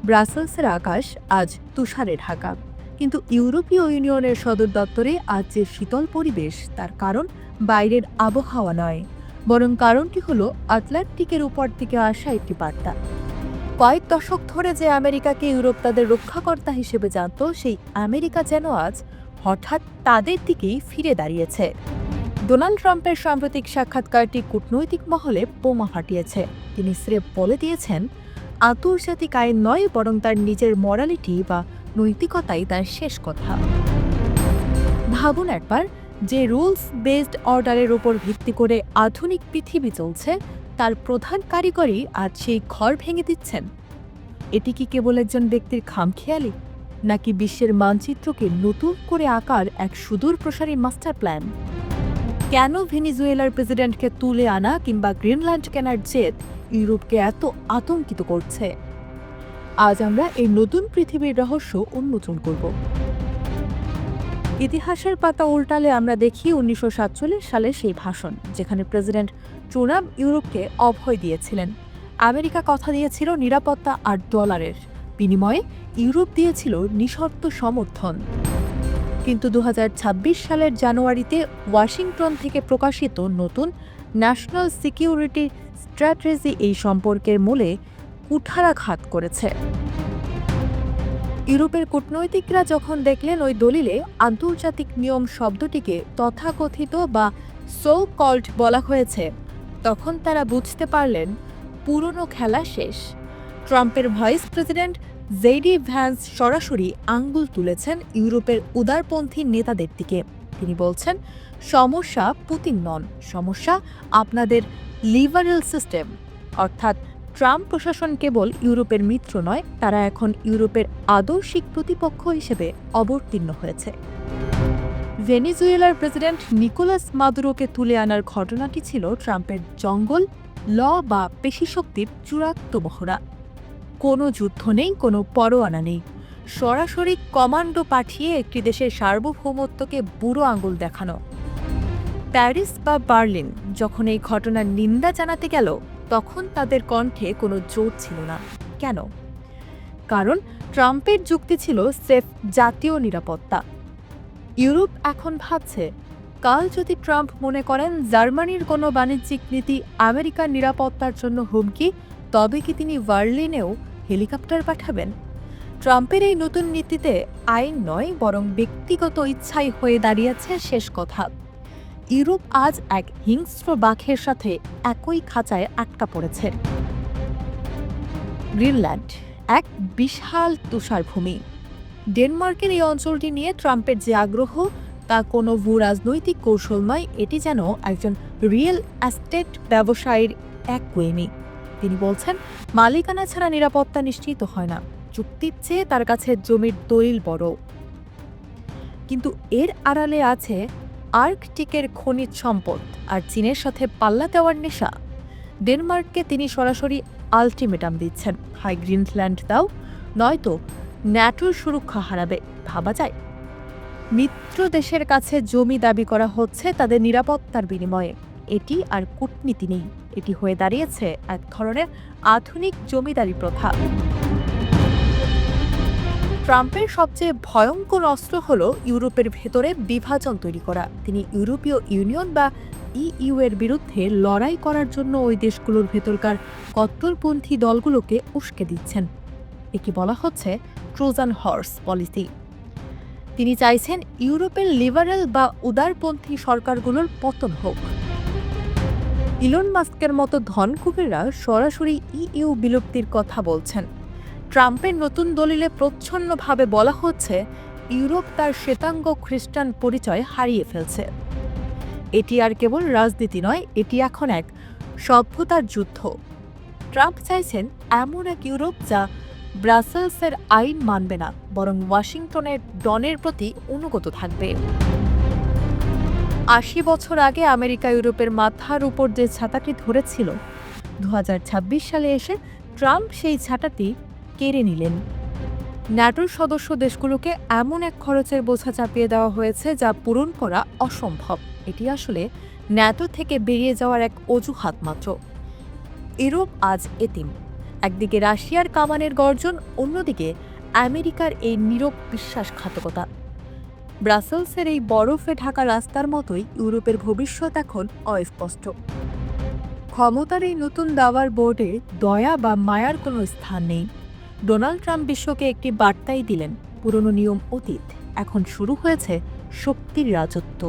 ব্রাসেলসের আকাশ আজ তুষারে ঢাকা, কিন্তু ইউরোপীয় ইউনিয়নের সদর দপ্তরে আজ যে শীতল পরিবেশ তার কারণ বাইরের আবহাওয়া নয়, বরং কারণটি হলো আটলান্টিকের উপর থেকে আসা একটি বার্তা। কয়েক দশক ধরে যে আমেরিকাকে ইউরোপ তাদের রক্ষাকর্তা হিসেবে জানত, সেই আমেরিকা যেন আজ হঠাৎ তাদের দিকেই ফিরে দাঁড়িয়েছে। ডোনাল্ড ট্রাম্পের সাম্প্রতিক সাক্ষাৎকারটি কূটনৈতিক মহলে বোমা ফাটিয়েছে। তিনি স্রেফ বলে দিয়েছেন, আন্তর্জাতিক আইন নয়, বরং তার নিজের মরালিটি বা নৈতিকতাই তার শেষ কথা। ভাবুন একবার, যে রুলস বেসড অর্ডারের উপর ভিত্তি করে আধুনিক পৃথিবী চলছে, তার প্রধান কারিগরই আজ সেই ঘর ভেঙে দিচ্ছেন। এটি কি কেবল একজন ব্যক্তির খামখেয়ালি, নাকি বিশ্বের মানচিত্রকে নতুন করে আঁকার এক সুদূর প্রসারী মাস্টার প্ল্যান? কেন ভেনিজুয়েলার প্রেসিডেন্টকে তুলে আনা কিংবা গ্রিনল্যান্ড কেনার জেদ ইউরোপকে এত আতঙ্কিত করছে? আজ আমরা এই নতুন পৃথিবীর রহস্য উন্মোচন করব। ইতিহাসের পাতা উল্টালে আমরা দেখি 1947 সালে সেই ভাষণ, যেখানে প্রেসিডেন্ট ট্রাম্প ইউরোপকে অভয় দিয়েছিলেন। আমেরিকা কথা দিয়েছিল নিরাপত্তা আর ডলারের বিনিময়ে, ইউরোপ দিয়েছিল নিঃশর্ত সমর্থন। কিন্তু 2026 সালের জানুয়ারিতে ওয়াশিংটন থেকে প্রকাশিত নতুন ন্যাশনাল সিকিউরিটি স্ট্র্যাটেজি এই সম্পর্কের মূলে কুঠারাঘাত করেছে। ইউরোপের কূটনৈতিকরা যখন দেখলেন ওই দলিলে আন্তর্জাতিক নিয়ম শব্দটিকে তথাকথিত বা সো কল্ড বলা হয়েছে, তখন তারা বুঝতে পারলেন পুরনো খেলা শেষ। ট্রাম্পের ভাইস প্রেসিডেন্ট জেডি ভ্যান্স সরাসরি আঙ্গুল তুলেছেন ইউরোপের উদারপন্থী নেতাদের দিকে। তিনি বলছেন, সমস্যা পুতিন নন, সমস্যা আপনাদের লিবারেল সিস্টেম। অর্থাৎ ট্রাম্প প্রশাসন কেবল ইউরোপের মিত্র নয়, তারা এখন ইউরোপের আদর্শিক প্রতিপক্ষ হিসেবে অবতীর্ণ হয়েছে। ভেনিজুয়েলার প্রেসিডেন্ট নিকোলাস মাদুরোকে তুলে আনার ঘটনাটি ছিল ট্রাম্পের জঙ্গল ল বা পেশিশক্তির চূড়ান্ত মহড়া। কোনো যুদ্ধ নেই, কোনো পরোয়ানা নেই, সরাসরি কমান্ডো পাঠিয়ে একটি দেশের সার্বভৌমত্বকে বুড়ো আঙুল দেখানো। প্যারিস বা বার্লিন যখন এই ঘটনার নিন্দা জানাতে গেল, তখন তাদের কণ্ঠে কোনো জোর ছিল না। কেন? কারণ ট্রাম্পের যুক্তি ছিল সেফ জাতীয় নিরাপত্তা। ইউরোপ এখন ভাবছে, কাল যদি ট্রাম্প মনে করেন জার্মানির কোনো বাণিজ্যিক নীতি আমেরিকার নিরাপত্তার জন্য হুমকি, তবে কি তিনি বার্লিনেও হেলিকপ্টার পাঠাবেন? ট্রাম্পের এই নতুন নীতিতে আইন নয়, বরং ব্যক্তিগত ইচ্ছাই হয়ে দাঁড়িয়েছে শেষ কথা। ইউরোপ আজ এক হিংস্র বাঘের সাথে একই খাঁচায় আটকা পড়েছে। গ্রিনল্যান্ড এক বিশাল তুষারভূমি। ডেনমার্কের এই অঞ্চলটি নিয়ে ট্রাম্পের যে আগ্রহ, তা কোনো ভূ রাজনৈতিক কৌশল নয়, এটি যেন একজন রিয়েল এস্টেট ব্যবসায়ীর একগুঁয়েমি। তিনি বলছেন, মালিকানা ছাড়া নিরাপত্তা নিশ্চিত হয় না, চুক্তির চেয়ে তার কাছে জমির দলিল বড়। কিন্তু এর আড়ালে আছে আর্কটিকের খনিজ সম্পদ আর চীনের সাথে পাল্লা দেওয়ার নেশা। ডেনমার্ককে তিনি সরাসরি আলটিমেটাম দিচ্ছেন, হয় গ্রিনল্যান্ড দাও, নয়তো ন্যাটোর সুরক্ষা হারাবে। ভাবা যায়? মিত্র দেশের কাছে জমি দাবি করা হচ্ছে তাদের নিরাপত্তার বিনিময়ে। এটি আর কূটনীতি নেই, এটি হয়ে দাঁড়িয়েছে এক ধরনের আধুনিক জমিদারি প্রথা। ট্রাম্পের সবচেয়ে ভয়ঙ্কর অস্ত্র হল ইউরোপের ভেতরে বিভাজন তৈরি করা। তিনি ইউরোপীয় ইউনিয়ন বা ইইউ এর বিরুদ্ধে লড়াই করার জন্য ওই দেশগুলোর ভেতরকার কট্টরপন্থী দলগুলোকে উস্কে দিচ্ছেন। একে বলা হচ্ছে ট্রোজান হর্স পলিসি। তিনি চাইছেন ইউরোপের লিবারেল বা উদারপন্থী সরকারগুলোর পতন হোক। ইলন মাস্কের মতো ধনকুবেররা সরাসরি ইইউ বিলুপ্তির কথা বলছেন। ট্রাম্পের নতুন দলিলে প্রচ্ছন্নভাবে বলা হচ্ছে, ইউরোপ তার শ্বেতাঙ্গ খ্রিস্টান পরিচয় হারিয়ে ফেলছে। এটি আর কেবল রাজনীতি নয়, এটি এখন এক সভ্যতার যুদ্ধ। ট্রাম্প চাইছেন এমন এক ইউরোপ যা ব্রাসেলসের আইন মানবে না, বরং ওয়াশিংটনের ডনের প্রতি অনুগত থাকবে। ৮০ বছর আগে আমেরিকা ইউরোপের মাথার উপর যে ছাতাটি ধরেছিল, 2026 সালে এসে ট্রাম্প সেই ছাতাটি কেড়ে নিলেন। ন্যাটোর সদস্য দেশগুলোকে এমন এক খরচের বোঝা চাপিয়ে দেওয়া হয়েছে যা পূরণ করা অসম্ভব। এটি আসলে ন্যাটো থেকে বেরিয়ে যাওয়ার এক অজুহাত মাত্র। ইউরোপ আজ এতিম। একদিকে রাশিয়ার কামানের গর্জন, অন্যদিকে আমেরিকার এই নীরব বিশ্বাসঘাতকতা। ব্রাসেলসের এই বরফে ঢাকা রাস্তার মতোই ইউরোপের ভবিষ্যৎ এখন অস্পষ্ট। ক্ষমতার এই নতুন দাবার বোর্ডে দয়া বা মায়ার কোনো স্থান নেই। ডোনাল্ড ট্রাম্প বিশ্বকে একটি বার্তাই দিলেন, পুরনো নিয়ম অতীত, এখন শুরু হয়েছে শক্তির রাজত্ব।